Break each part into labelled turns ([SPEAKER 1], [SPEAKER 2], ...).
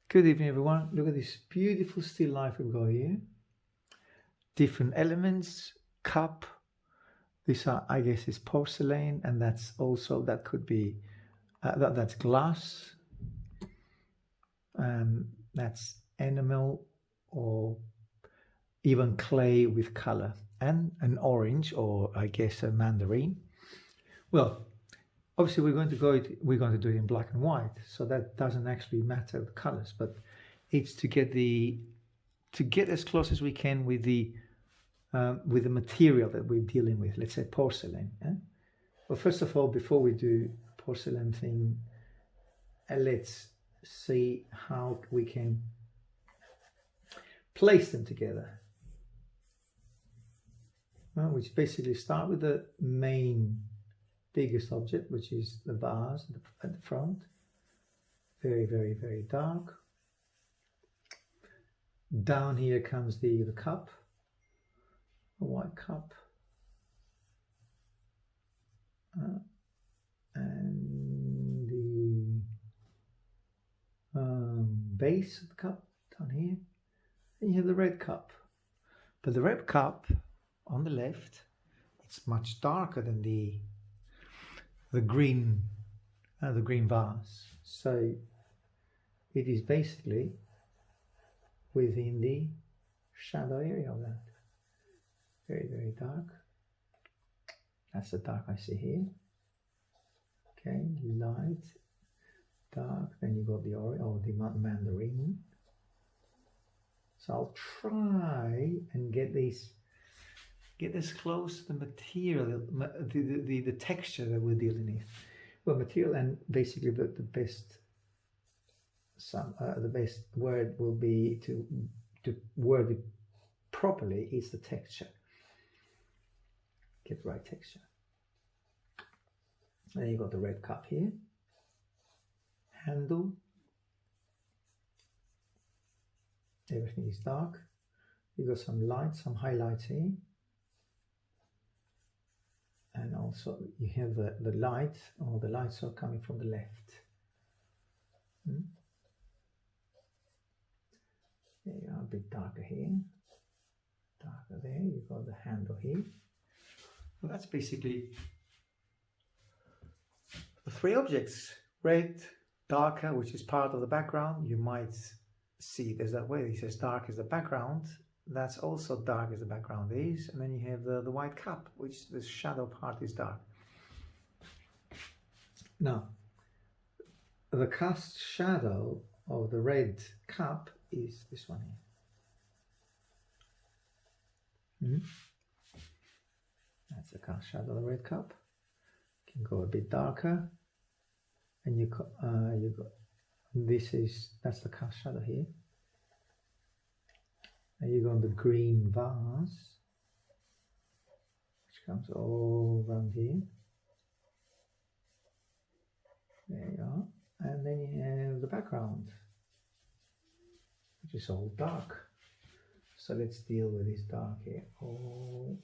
[SPEAKER 1] Good evening, everyone. Look at this beautiful still life we've got here. Different elements, cup. These are, I guess, is porcelain, and that could be that's glass. That's enamel or even clay with color, and an orange or I guess a mandarin. Well, obviously we're going to do it in black and white, so that doesn't actually matter the colors, but it's to get as close as we can with the material that we're dealing with. Let's say porcelain. Well, first of all, before we do porcelain thing, let's see how we can place them together. Well, which basically start with the main biggest object, which is the vase at the front. Very, very, very dark. Down here comes the cup, a white cup. And the base of the cup down here. And you have the red cup. But the red cup on the left, it's much darker than the green vase. So it is basically within the shadow area of that. Very, very dark. That's the dark I see here. Okay, light, dark. Then you got the orange or the mandarin. So I'll try and get as close to the material, the texture that we're dealing with. Well, material, and basically the best word will be to word it properly is the texture. Get the right texture. Then you got the red cup here. Handle. Everything is dark. You got some light, some highlights here. And also you have the light, or the lights are coming from the left. There you are, a bit darker here. Darker there, you've got the handle here. Well, that's basically the three objects. Red, darker, which is part of the background. You might see there's that way. It says dark is the background. That's also dark as the background is. And then you have the white cup, which the shadow part is dark. Now, the cast shadow of the red cup is this one here. That's the cast shadow of the red cup. You can go a bit darker, and you got that's the cast shadow here. And you got the green vase, which comes all around here. There you are. And then you have the background, which is all dark. So let's deal with this dark here. To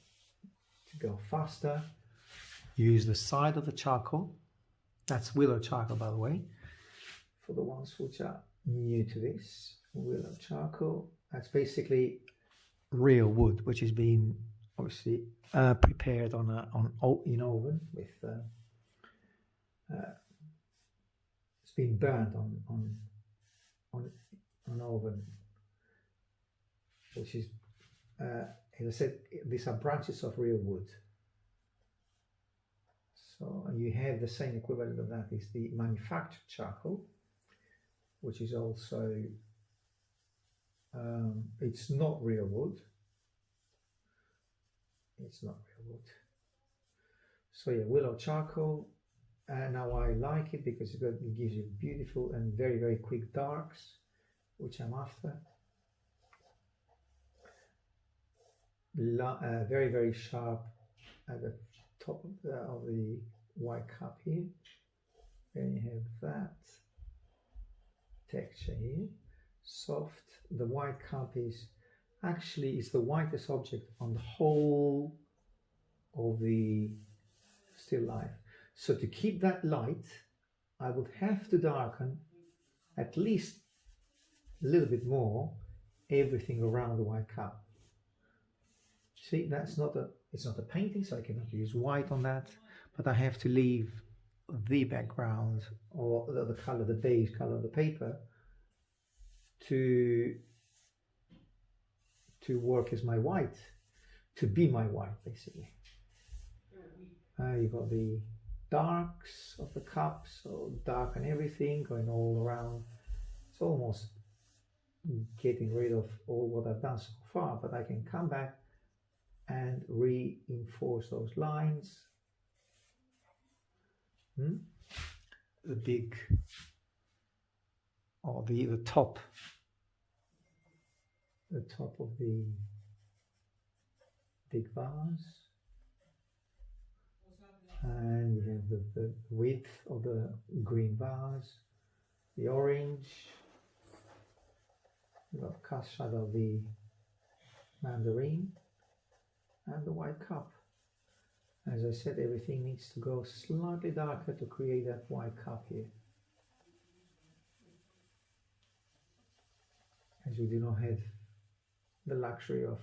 [SPEAKER 1] go faster, use the side of the charcoal. That's willow charcoal, by the way, for the ones which are new to this. Willow charcoal. That's basically real wood, which is being obviously prepared in oven with. It's been burned on oven, which is, as I said, these are branches of real wood. So you have the same equivalent of that is the manufactured charcoal, which is also. It's not real wood. It's not real wood. So yeah, willow charcoal. Now I like it because it gives you beautiful and very, very quick darks, which I'm after. Very, very sharp at the top of the white cup here. Then you have that texture here. Soft. The white cup is the whitest object on the whole of the still life. So to keep that light, I would have to darken at least a little bit more everything around the white cup. See, that's not a, it's not a painting, so I cannot use white on that, but I have to leave the background or the color, the beige color of the paper to work as my white, to be my white basically. You've got the darks of the cup, so dark and everything going all around. It's almost getting rid of all what I've done so far, but I can come back and reinforce those lines. The big, or the top of the big vase, and we have the width of the green vase, the orange, we've got cast shadow of the mandarin, and the white cup. As I said, everything needs to go slightly darker to create that white cup here, as we do not have the luxury of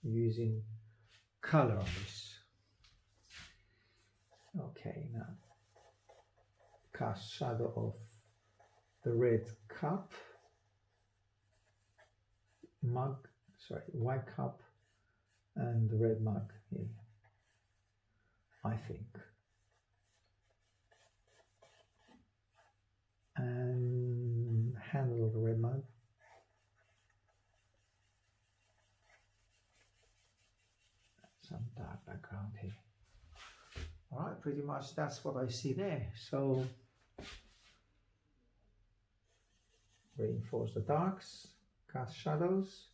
[SPEAKER 1] using color on this. Okay, now cast shadow of the red cup, white cup, and the red mug here, I think. And handle of the red mug. Some dark background here. All right, pretty much that's what I see there. So reinforce the darks, cast shadows.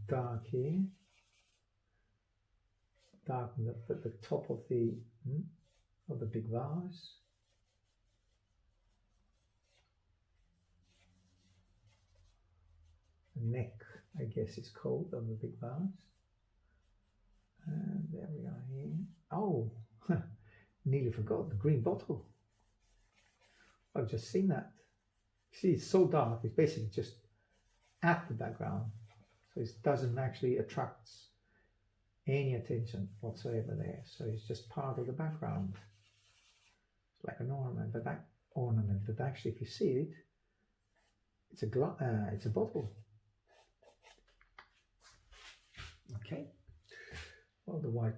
[SPEAKER 1] Dark here. Darken the top of the big vase. The neck, I guess, is called, of the big vase. And there we are here. Oh, nearly forgot the green bottle. I've just seen that. See, it's so dark. It's basically just at the background, so it doesn't actually attract any attention whatsoever there. So it's just part of the background. It's like an ornament, but actually, if you see it, it's a bottle. Okay. Well, the white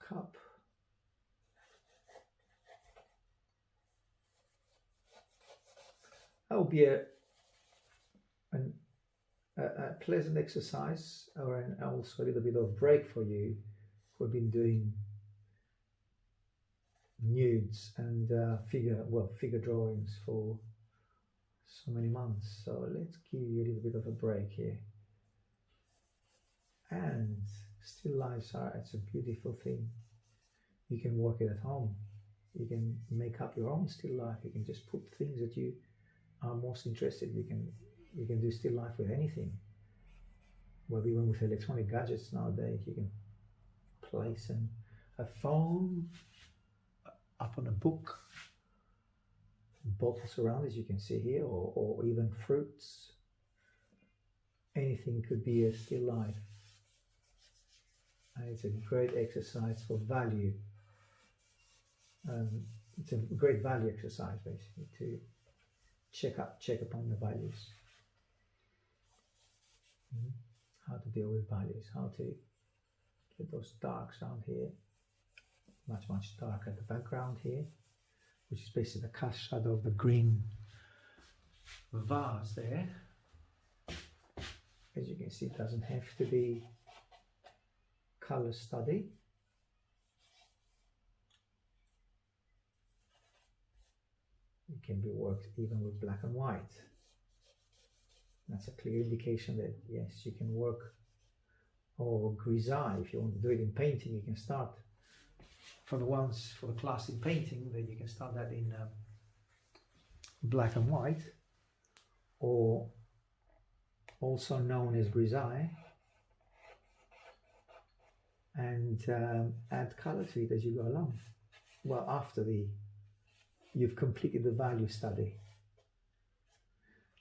[SPEAKER 1] cup. That will be a pleasant exercise, or also a little bit of break for you. We've been doing nudes and figure drawings for so many months. So let's give you a little bit of a break here. And still lifes it's a beautiful thing. You can work it at home. You can make up your own still life. You can just put things that you are most interested. You can do still life with anything. Well, even with electronic gadgets nowadays, you can place a phone up on a book, bottles around, as you can see here, or even fruits. Anything could be a still life. And it's a great exercise for value. It's a great value exercise, basically, to check upon the values. How to deal with values, how to get those darks down here, much darker at the background here, which is basically the cast shadow of the green vase there. As you can see, it doesn't have to be color study. It can be worked even with black and white. That's a clear indication that yes, you can work, or grisaille. If you want to do it in painting, you can start for the class in painting, then you can start that in black and white, or also known as grisaille, and add color to it as you go along. Well, after the you've completed the value study.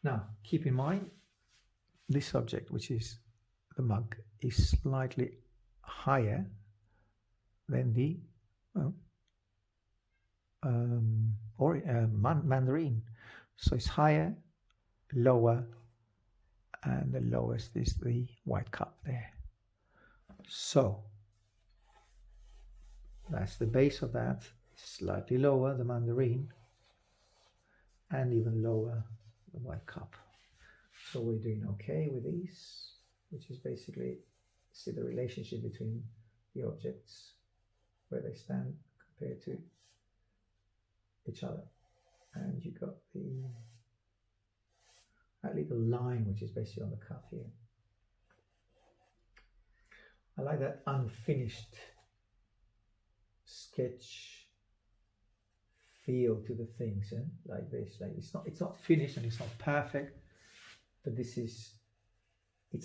[SPEAKER 1] Now, keep in mind, this object, which is the mug, is slightly higher than the mandarin. So it's higher, lower, and the lowest is the white cup there. So that's the base of that, slightly lower the mandarin, and even lower the white cup. So we're doing okay with these, which is basically see the relationship between the objects, where they stand compared to each other. And you got that little line which is basically on the cup here. I like that unfinished sketch feel to the things, like this. Like it's not finished and it's not perfect, but it's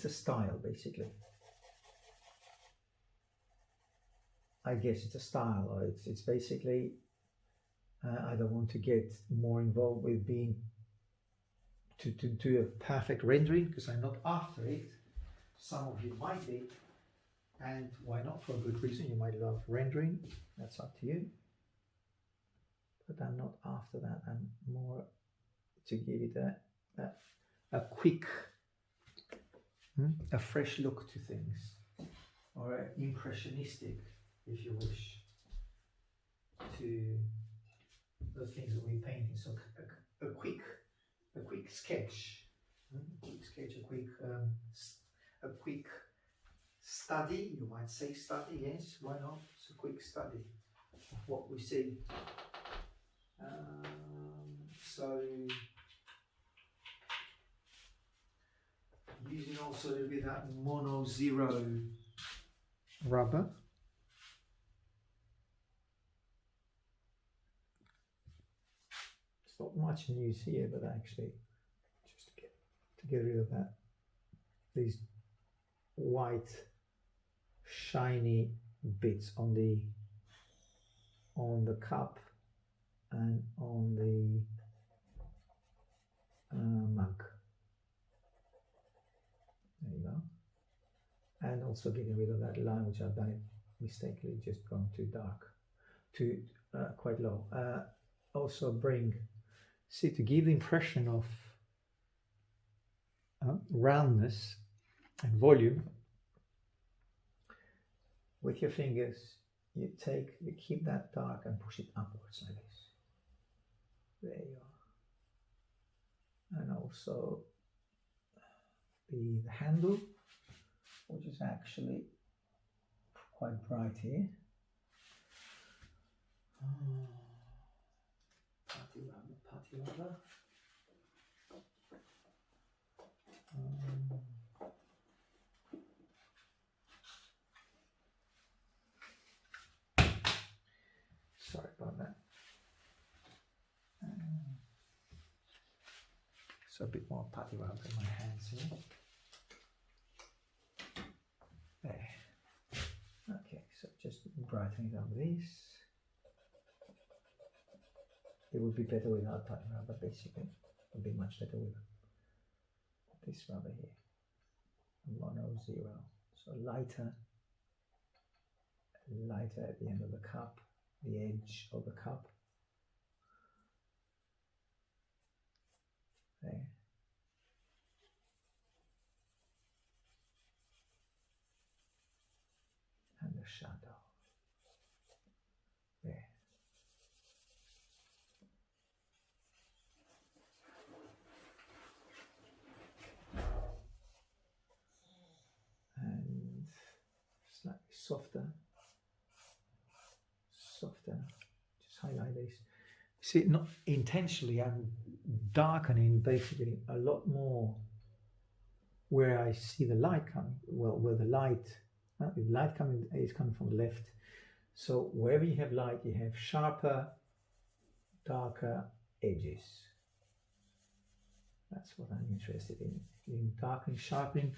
[SPEAKER 1] a style basically. I guess it's a style, or it's basically I don't want to get more involved with being to do a perfect rendering, because I'm not after it. Some of you might be, and why not? For a good reason. You might love rendering, that's up to you, but I'm not after that. I'm more to give it a quick, a fresh look to things, or impressionistic, if you wish, to the things that we're painting. So a quick sketch, a quick study, you might say study, yes, why not? It's a quick study of what we see. So using also a little bit of that mono zero rubber. It's not much in use here, but actually just to get rid of that, these white shiny bits on the cup and on the mug. There you go. And also getting rid of that line, which I've done it mistakenly, just gone too dark, too quite low. Also to give the impression of roundness and volume. With your fingers, you keep that dark and push it upwards like this. There you are. And also the handle, which is actually quite bright here. Putty rubber. Sorry about that. So a bit more putty rubber in my hands here. There. Okay, so just brightening it up with this. It would be better without putty rubber, basically. It would be much better with this rubber here. Mono zero. So lighter at the end of the cup, the edge of the cup. There. And the shadow. There. And slightly softer, just highlight this. See, not intentionally, I'm darkening basically a lot more where I see the light coming. Well, where the light is coming from the left. So wherever you have light, you have sharper, darker edges. That's what I'm interested in darkening, sharpening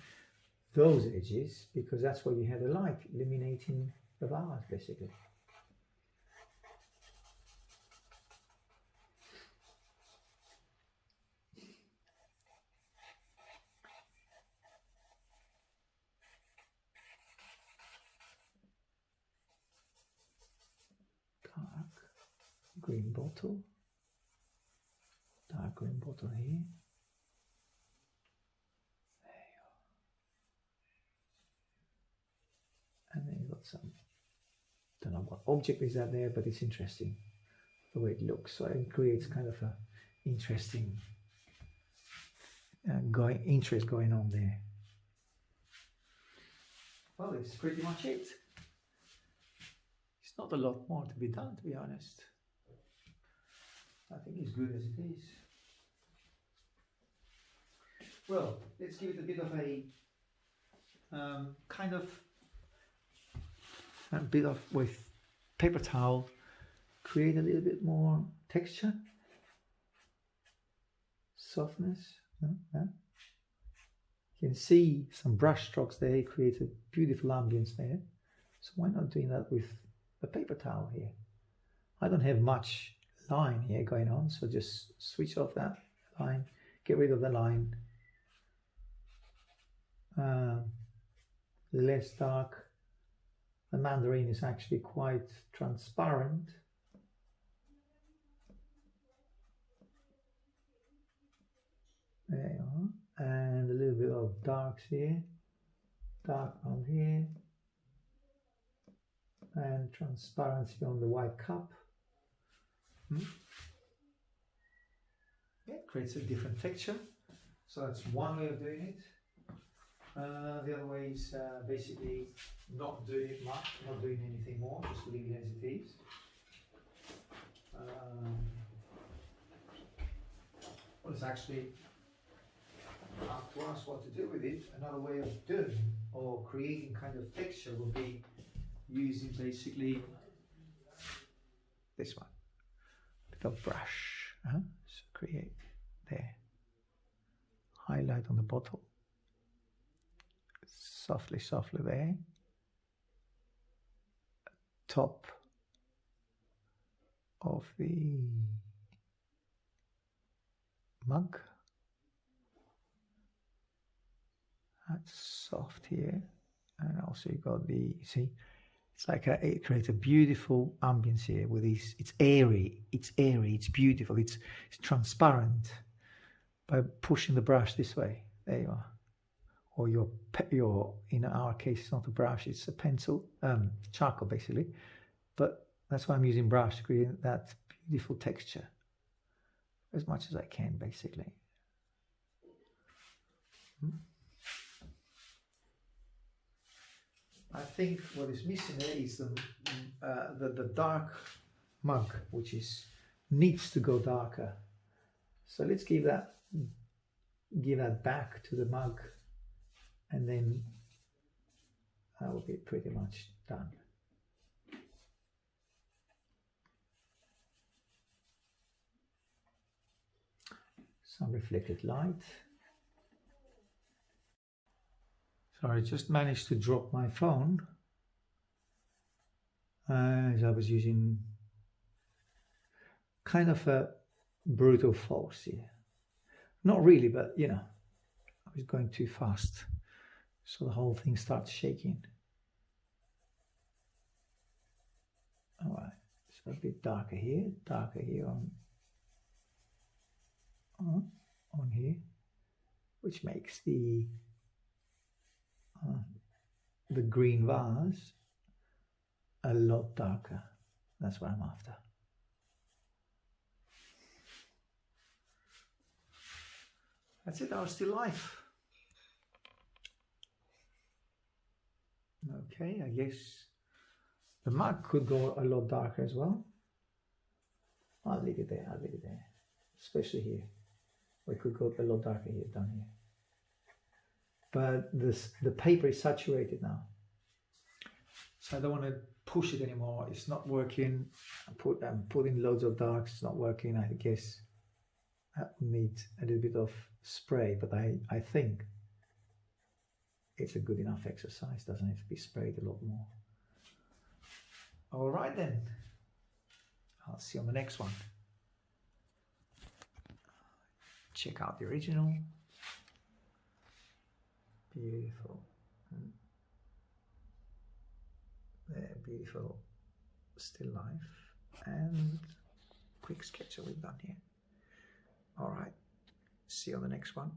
[SPEAKER 1] those edges, because that's where you have the light illuminating the vase, basically. green bottle, dark green bottle here. There you go. And then you've got some, don't know what object is that there, but it's interesting the way it looks. So it creates kind of a interesting interest going on there. Well, it's pretty much it. It's not a lot more to be done, to be honest. I think it's good as it is. Well, let's give it a bit of a with paper towel, create a little bit more texture, softness. Yeah. You can see some brush strokes there, create a beautiful ambience there. So why not doing that with the paper towel here? I don't have much line here going on, so just switch off that line, get rid of the line. Less dark. The mandarin is actually quite transparent. There you are. And a little bit of darks here, dark on here, and transparency on the white cup. Yeah, creates a different texture. So that's one way of doing it. The other way is basically not doing it much, not doing anything more, just leave it as it is. Well, it's actually up to us what to do with it. Another way of doing or creating kind of texture would be using basically this one, a bit of brush. So create there, highlight on the bottle, softly there, top of the mug. That's soft here, and also you got the, see, it's like it creates a beautiful ambience here with these. It's airy, it's beautiful, it's transparent by pushing the brush this way. There you are. Or your in our case, it's not a brush, it's a pencil, charcoal basically. But that's why I'm using brush to create that beautiful texture as much as I can, basically. I think what is missing there is the dark mug, which needs to go darker. So let's give that back to the mug, and then that will be pretty much done. Some reflected light. Sorry, I just managed to drop my phone as I was using kind of a brutal force here. Not really, but you know, I was going too fast. So the whole thing starts shaking. All right, so a bit darker here on here, which makes the green vase a lot darker. That's what I'm after. That's it, our still life. Okay, I guess the mug could go a lot darker as well. I'll leave it there, especially here. We could go a lot darker here, down here. But the paper is saturated now, so I don't want to push it anymore. It's not working. I'm putting loads of darks. It's not working. I guess that needs a little bit of spray, but I think it's a good enough exercise. Doesn't have to be sprayed a lot more. All right then. I'll see you on the next one. Check out the original. Beautiful. There, beautiful still life. And quick sketch that we've done here. All right, see you on the next one.